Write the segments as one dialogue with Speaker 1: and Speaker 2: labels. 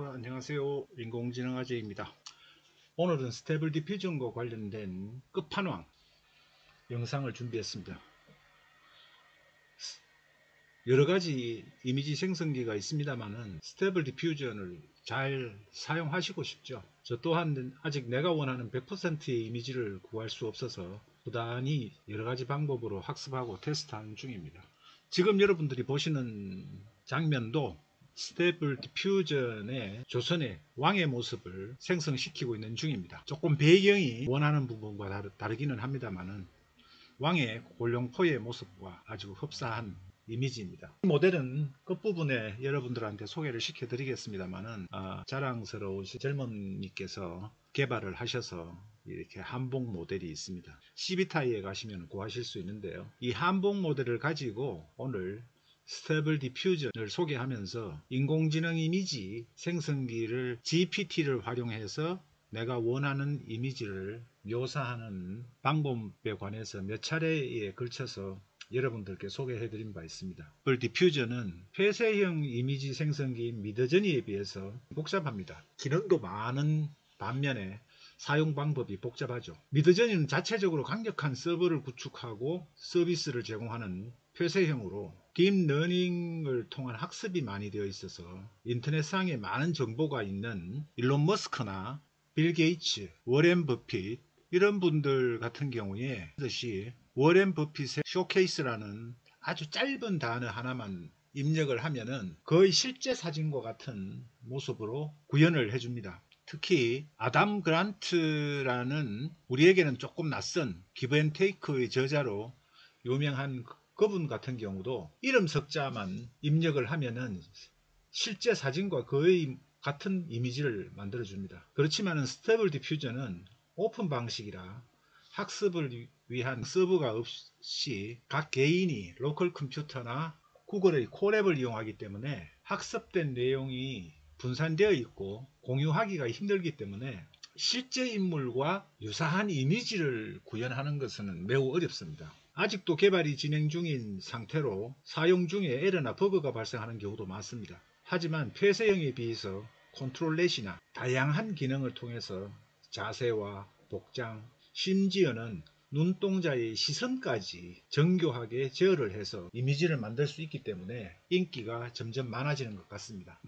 Speaker 1: 안녕하세요. 인공지능 아재입니다. 오늘은 스테이블 디퓨전과 관련된 끝판왕 영상을 준비했습니다. 여러가지 이미지 생성기가 있습니다만은 스테이블 디퓨전을 잘 사용하시고 싶죠. 저 또한 아직 내가 원하는 100%의 이미지를 구할 수 없어서 부단히 여러가지 방법으로 학습하고 테스트하는 중입니다. 지금 여러분들이 보시는 장면도 스테이블 디퓨전의 조선의 왕의 모습을 생성시키고 있는 중입니다. 조금 배경이 원하는 부분과 다르기는 합니다만은 왕의 골룡포의 모습과 아주 흡사한 이미지입니다. 이 모델은 끝부분에 여러분들한테 소개를 시켜 드리겠습니다만은 자랑스러우신 젊은이께서 개발을 하셔서 이렇게 한복 모델이 있습니다. 시비타이에 가시면 구하실 수 있는데요. 이 한복 모델을 가지고 오늘 스테이블 디퓨전을 소개하면서 인공지능 이미지 생성기를 GPT를 활용해서 내가 원하는 이미지를 묘사하는 방법에 관해서 몇 차례에 걸쳐서 여러분들께 소개해 드린 바 있습니다. 스테이블 디퓨전은 폐쇄형 이미지 생성기인 미드저니에 비해서 복잡합니다. 기능도 많은 반면에 사용 방법이 복잡하죠. 미드저니는 자체적으로 강력한 서버를 구축하고 서비스를 제공하는 폐쇄형으로 딥러닝을 통한 학습이 많이 되어 있어서 인터넷상에 많은 정보가 있는 일론 머스크나 빌 게이츠, 워렌 버핏 이런 분들 같은 경우에 듯이 워렌 버핏의 쇼케이스라는 아주 짧은 단어 하나만 입력을 하면은 거의 실제 사진과 같은 모습으로 구현을 해줍니다. 특히 아담 그란트라는 우리에게는 조금 낯선 기브앤테이크의 저자로 유명한 그분 같은 경우도 이름 석자만 입력을 하면은 실제 사진과 거의 같은 이미지를 만들어 줍니다. 그렇지만 스테이블 디퓨전은 오픈 방식이라 학습을 위한 서버가 없이 각 개인이 로컬 컴퓨터나 구글의 콜앱을 이용하기 때문에 학습된 내용이 분산되어 있고 공유하기가 힘들기 때문에 실제 인물과 유사한 이미지를 구현하는 것은 매우 어렵습니다. 아직도 개발이 진행 중인 상태로 사용 중에 에러나 버그가 발생하는 경우도 많습니다. 하지만 폐쇄형에 비해서 컨트롤렛이나 다양한 기능을 통해서 자세와 복장, 심지어는 눈동자의 시선까지 정교하게 제어를 해서 이미지를 만들 수 있기 때문에 인기가 점점 많아지는 것 같습니다.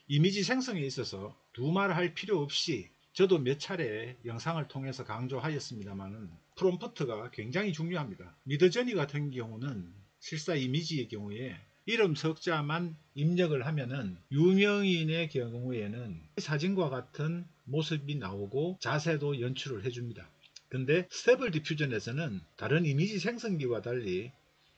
Speaker 1: 이미지 생성에 있어서 두말할 필요 없이 저도 몇 차례 영상을 통해서 강조하였습니다만 프롬프트가 굉장히 중요합니다. 미드저니 같은 경우는 실사 이미지의 경우에 이름 석자만 입력을 하면은 유명인의 경우에는 사진과 같은 모습이 나오고 자세도 연출을 해줍니다. 근데 스테이블 디퓨전에서는 다른 이미지 생성기와 달리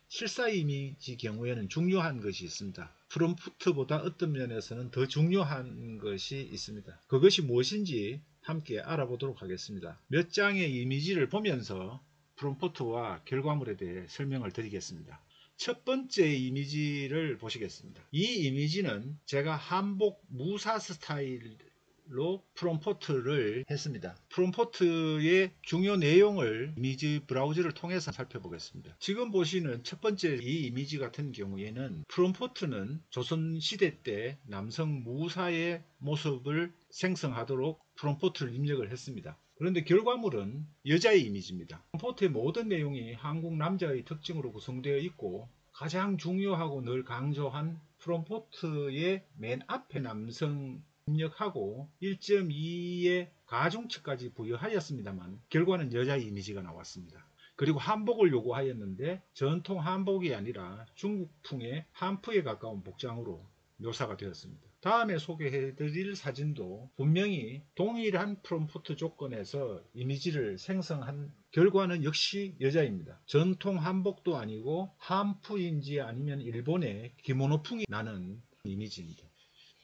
Speaker 1: 실사 이미지 경우에는 중요한 것이 있습니다. 프롬프트보다 어떤 면에서는 더 중요한 것이 있습니다. 그것이 무엇인지 함께 알아보도록 하겠습니다. 몇 장의 이미지를 보면서 프롬프트와 결과물에 대해 설명을 드리겠습니다. 첫 번째 이미지를 보시겠습니다. 이 이미지는 제가 한복 무사 스타일로 프롬프트를 했습니다. 프롬프트의 중요 내용을 이미지 브라우저를 통해서 살펴보겠습니다. 지금 보시는 첫 번째 이 이미지 같은 경우에는 프롬프트는 조선시대 때 남성 무사의 모습을 생성하도록 프롬프트를 입력을 했습니다. 그런데 결과물은 여자의 이미지입니다. 프롬프트의 모든 내용이 한국 남자의 특징으로 구성되어 있고 가장 중요하고 늘 강조한 프롬프트의 맨 앞에 남성 입력하고 1.2의 가중치까지 부여하였습니다만 결과는 여자의 이미지가 나왔습니다. 그리고 한복을 요구하였는데 전통 한복이 아니라 중국풍의 한프에 가까운 복장으로 묘사가 되었습니다. 다음에 소개해드릴 사진도 분명히 동일한 프롬프트 조건에서 이미지를 생성한 결과는 역시 여자입니다. 전통 한복도 아니고 한프인지 아니면 일본의 기모노풍이 나는 이미지입니다.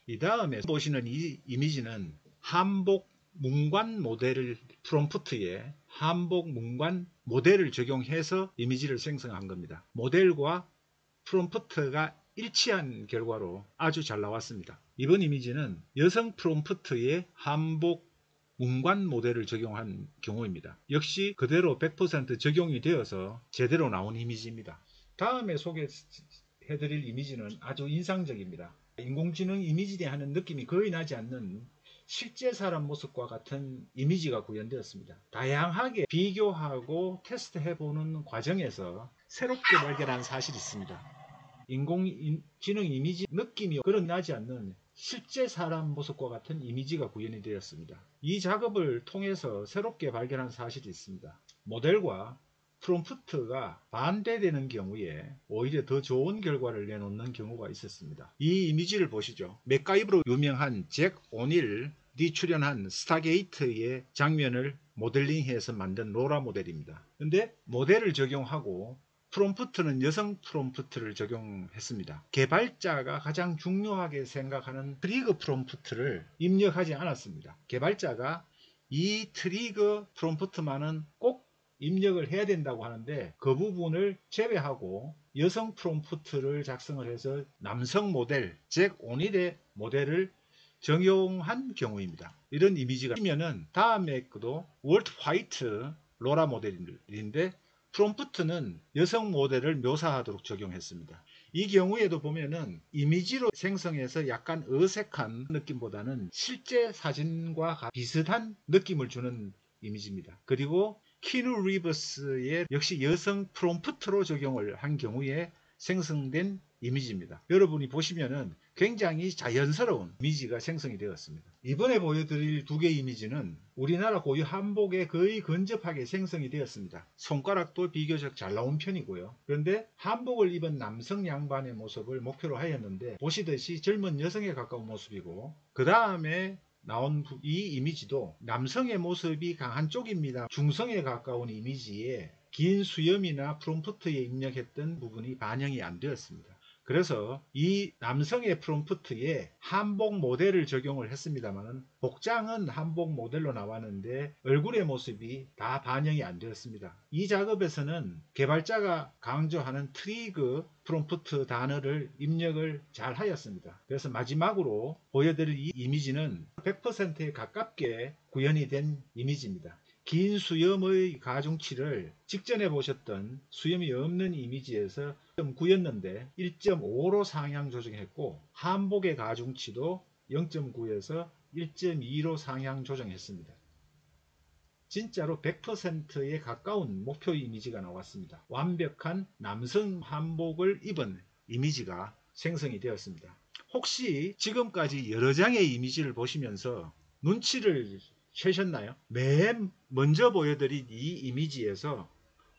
Speaker 1: 이 다음에 보시는 이 이미지는 한복 문관 모델을 프롬프트에 한복 문관 모델을 적용해서 이미지를 생성한 겁니다. 모델과 프롬프트가 일치한 결과로 아주 잘 나왔습니다. 이번 이미지는 여성 프롬프트에 한복 문관 모델을 적용한 경우입니다. 역시 그대로 100% 적용이 되어서 제대로 나온 이미지입니다. 다음에 소개해 해드릴 이미지는 아주 인상적입니다. 인공지능 이미지에 하는 느낌이 거의 나지 않는 실제 사람 모습과 같은 이미지가 구현되었습니다. 다양하게 비교하고 테스트해보는 과정에서 새롭게 발견한 사실이 있습니다. 인공지능 이미지 느낌이 그런 나지 않는 실제 사람 모습과 같은 이미지가 구현이 되었습니다. 이 작업을 통해서 새롭게 발견한 사실이 있습니다. 모델과 프롬프트가 반대되는 경우에 오히려 더 좋은 결과를 내놓는 경우가 있었습니다. 이 이미지를 보시죠. 맥가이브로 유명한 잭 오닐이 출연한 스타게이트의 장면을 모델링해서 만든 로라 모델입니다. 근데 모델을 적용하고 프롬프트는 여성 프롬프트를 적용했습니다. 개발자가 가장 중요하게 생각하는 트리거 프롬프트를 입력하지 않았습니다. 개발자가 이 트리거 프롬프트만은 꼭 입력을 해야 된다고 하는데 그 부분을 제외하고 여성 프롬프트를 작성을 해서 남성 모델 잭 오닐의 모델을 적용한 경우입니다. 이런 이미지가 있으면은 다음에 그도 월트 화이트 로라 모델인데 프롬프트는 여성 모델을 묘사하도록 적용했습니다. 이 경우에도 보면은 이미지로 생성해서 약간 어색한 느낌보다는 실제 사진과 비슷한 느낌을 주는 이미지입니다. 그리고 키누 리버스의 역시 여성 프롬프트로 적용을 한 경우에 생성된 이미지입니다. 여러분이 보시면은 굉장히 자연스러운 이미지가 생성이 되었습니다. 이번에 보여드릴 두 개의 이미지는 우리나라 고유 한복에 거의 근접하게 생성이 되었습니다. 손가락도 비교적 잘 나온 편이고요. 그런데 한복을 입은 남성 양반의 모습을 목표로 하였는데 보시듯이 젊은 여성에 가까운 모습이고 그 다음에 나온 이 이미지도 남성의 모습이 강한 쪽입니다. 중성에 가까운 이미지에 긴 수염이나 프롬프트에 입력했던 부분이 반영이 안 되었습니다. 그래서 이 남성의 프롬프트에 한복 모델을 적용을 했습니다만 복장은 한복 모델로 나왔는데 얼굴의 모습이 다 반영이 안 되었습니다. 이 작업에서는 개발자가 강조하는 트리거 프롬프트 단어를 입력을 잘 하였습니다. 그래서 마지막으로 보여드릴 이 이미지는 100%에 가깝게 구현이 된 이미지입니다. 긴 수염의 가중치를 직전에 보셨던 수염이 없는 이미지에서 1.9였는데 1.5로 상향 조정했고 한복의 가중치도 0.9에서 1.2로 상향 조정했습니다. 진짜로 100%에 가까운 목표 이미지가 나왔습니다. 완벽한 남성 한복을 입은 이미지가 생성이 되었습니다. 혹시 지금까지 여러 장의 이미지를 보시면서 눈치를 채셨나요? 맨 먼저 보여드린 이 이미지에서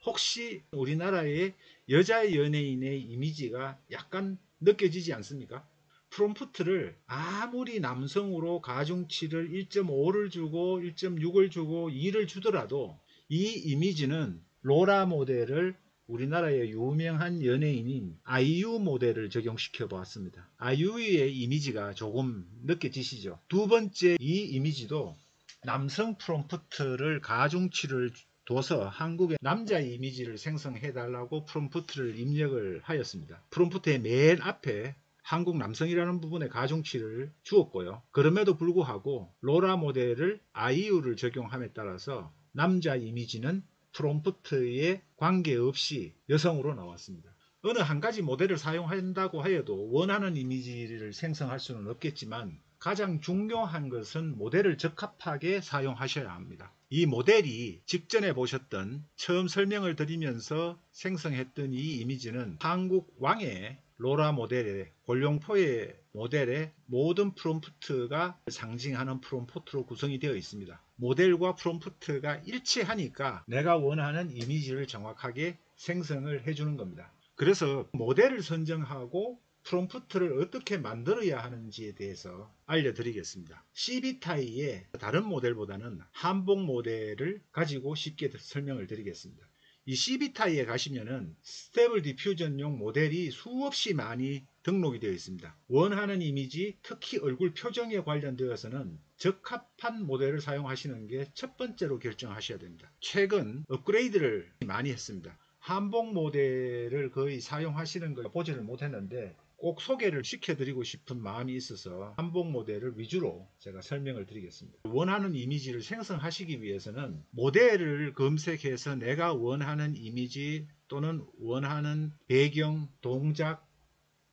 Speaker 1: 혹시 우리나라의 여자 연예인의 이미지가 약간 느껴지지 않습니까? 프롬프트를 아무리 남성으로 가중치를 1.5를 주고 1.6을 주고 2를 주더라도 이 이미지는 로라 모델을 우리나라의 유명한 연예인인 아이유 모델을 적용시켜 보았습니다. 아이유의 이미지가 조금 느껴지시죠? 두 번째 이 이미지도 남성 프롬프트를 가중치를 둬서 한국의 남자 이미지를 생성해 달라고 프롬프트를 입력을 하였습니다. 프롬프트의 맨 앞에 한국 남성이라는 부분에 가중치를 주었고요. 그럼에도 불구하고 로라 모델을 아이유를 적용함에 따라서 남자 이미지는 프롬프트에 관계없이 여성으로 나왔습니다. 어느 한 가지 모델을 사용한다고 하여도 원하는 이미지를 생성할 수는 없겠지만 가장 중요한 것은 모델을 적합하게 사용하셔야 합니다. 이 모델이 직전에 보셨던 처음 설명을 드리면서 생성했던 이 이미지는 한국 왕의 로라 모델의 골룡포의 모델의 모든 프롬프트가 상징하는 프롬프트로 구성이 되어 있습니다. 모델과 프롬프트가 일치하니까 내가 원하는 이미지를 정확하게 생성을 해주는 겁니다. 그래서 모델을 선정하고 프롬프트를 어떻게 만들어야 하는지에 대해서 알려드리겠습니다. CB타이의 다른 모델보다는 한복 모델을 가지고 쉽게 설명을 드리겠습니다. 이 CB타이에 가시면은 스테이블 디퓨전용 모델이 수없이 많이 등록이 되어 있습니다. 원하는 이미지, 특히 얼굴 표정에 관련되어서는 적합한 모델을 사용하시는 게 첫 번째로 결정하셔야 됩니다. 최근 업그레이드를 많이 했습니다. 한복 모델을 거의 사용하시는 걸 보지를 못했는데 꼭 소개를 시켜드리고 싶은 마음이 있어서 한복 모델을 위주로 제가 설명을 드리겠습니다. 원하는 이미지를 생성하시기 위해서는 모델을 검색해서 내가 원하는 이미지 또는 원하는 배경, 동작,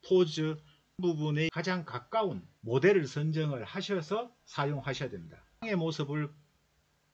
Speaker 1: 포즈 부분에 가장 가까운 모델을 선정을 하셔서 사용하셔야 됩니다. 왕의 모습을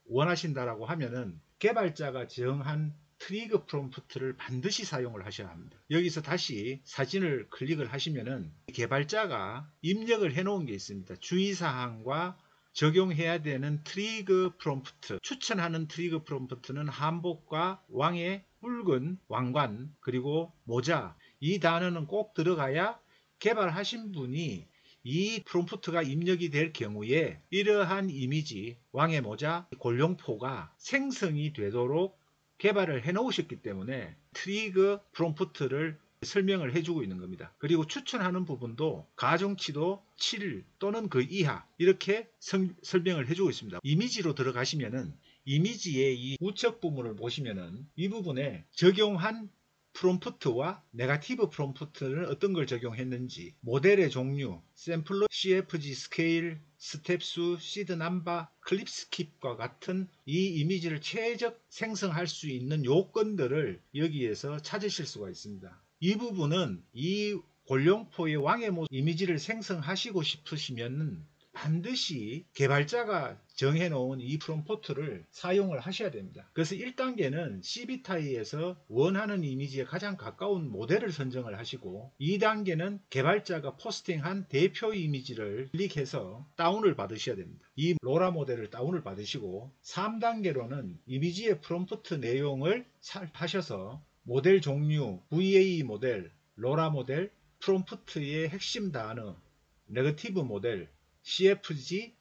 Speaker 1: 원하신다라고 하면은 개발자가 정한 트리거 프롬프트를 반드시 사용을 하셔야 합니다. 여기서 다시 사진을 클릭을 하시면은 개발자가 입력을 해 놓은 게 있습니다. 주의사항과 적용해야 되는 트리거 프롬프트, 추천하는 트리거 프롬프트는 한복과 왕의 붉은 왕관 그리고 모자, 이 단어는 꼭 들어가야 개발하신 분이 이 프롬프트가 입력이 될 경우에 이러한 이미지, 왕의 모자, 골룡포가 생성이 되도록 개발을 해 놓으셨기 때문에 트리거 프롬프트를 설명을 해주고 있는 겁니다. 그리고 추천하는 부분도 가중치도 7 또는 그 이하 이렇게 설명을 해주고 있습니다. 이미지로 들어가시면은 이미지의 이 우측 부분을 보시면은 이 부분에 적용한 프롬프트와 네거티브 프롬프트는 어떤 걸 적용했는지, 모델의 종류, 샘플러, CFG 스케일, 스텝 수, 시드 넘버, 클립 스킵과 같은 이 이미지를 최적 생성할 수 있는 요건들을 여기에서 찾으실 수가 있습니다. 이 부분은 이 골룡포의 왕의 모습 이미지를 생성하시고 싶으시면 반드시 개발자가 정해놓은 이 프롬프트를 사용을 하셔야 됩니다. 그래서 1단계는 CB타이에서 원하는 이미지에 가장 가까운 모델을 선정을 하시고 2단계는 개발자가 포스팅한 대표 이미지를 클릭해서 다운을 받으셔야 됩니다. 이 로라 모델을 다운을 받으시고 3단계로는 이미지의 프롬프트 내용을 하셔서 모델 종류, VA 모델, 로라 모델, 프롬프트의 핵심 단어, 네거티브 모델, CFG,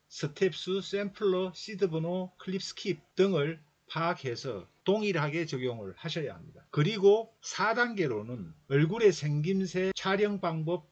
Speaker 1: 스텝수, 샘플러, 시드 번호, 클립 스킵 등을 파악해서 동일하게 적용을 하셔야 합니다. 그리고 4단계로는 얼굴의 생김새, 촬영 방법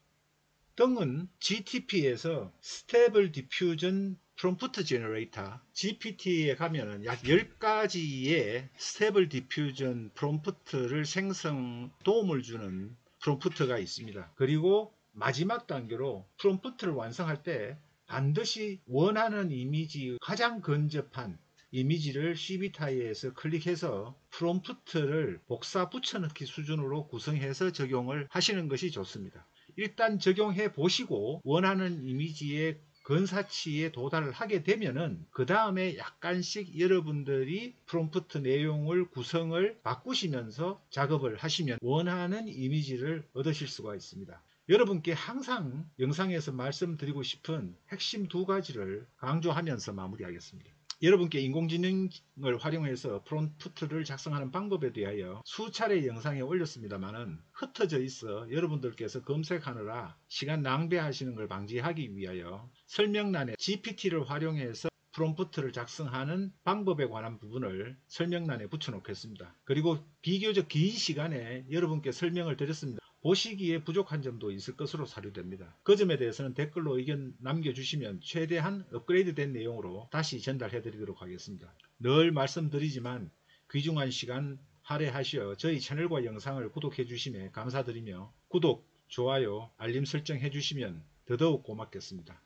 Speaker 1: 등은 GTP에서 스테이블 디퓨전 프롬프트 제너레이터 GPT에 가면은 약 10가지의 스테이블 디퓨전 프롬프트를 생성 도움을 주는 프롬프트가 있습니다. 그리고 마지막 단계로 프롬프트를 완성할 때 반드시 원하는 이미지 가장 근접한 이미지를 CB타이에서 클릭해서 프롬프트를 복사 붙여넣기 수준으로 구성해서 적용을 하시는 것이 좋습니다. 일단 적용해 보시고 원하는 이미지의 근사치에 도달을 하게 되면은 그 다음에 약간씩 여러분들이 프롬프트 내용을 구성을 바꾸시면서 작업을 하시면 원하는 이미지를 얻으실 수가 있습니다. 여러분께 항상 영상에서 말씀드리고 싶은 핵심 2가지를 강조하면서 마무리하겠습니다. 여러분께 인공지능을 활용해서 프롬프트를 작성하는 방법에 대하여 수차례 영상에 올렸습니다만은 흩어져 있어 여러분들께서 검색하느라 시간 낭비하시는 걸 방지하기 위하여 설명란에 GPT를 활용해서 프롬프트를 작성하는 방법에 관한 부분을 설명란에 붙여 놓겠습니다. 그리고 비교적 긴 시간에 여러분께 설명을 드렸습니다. 보시기에 부족한 점도 있을 것으로 사료됩니다. 그 점에 대해서는 댓글로 의견 남겨주시면 최대한 업그레이드된 내용으로 다시 전달해 드리도록 하겠습니다. 늘 말씀드리지만 귀중한 시간 할애하시어 저희 채널과 영상을 구독해 주시면 감사드리며 구독, 좋아요, 알림 설정 해 주시면 더더욱 고맙겠습니다.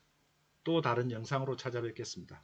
Speaker 1: 또 다른 영상으로 찾아뵙겠습니다.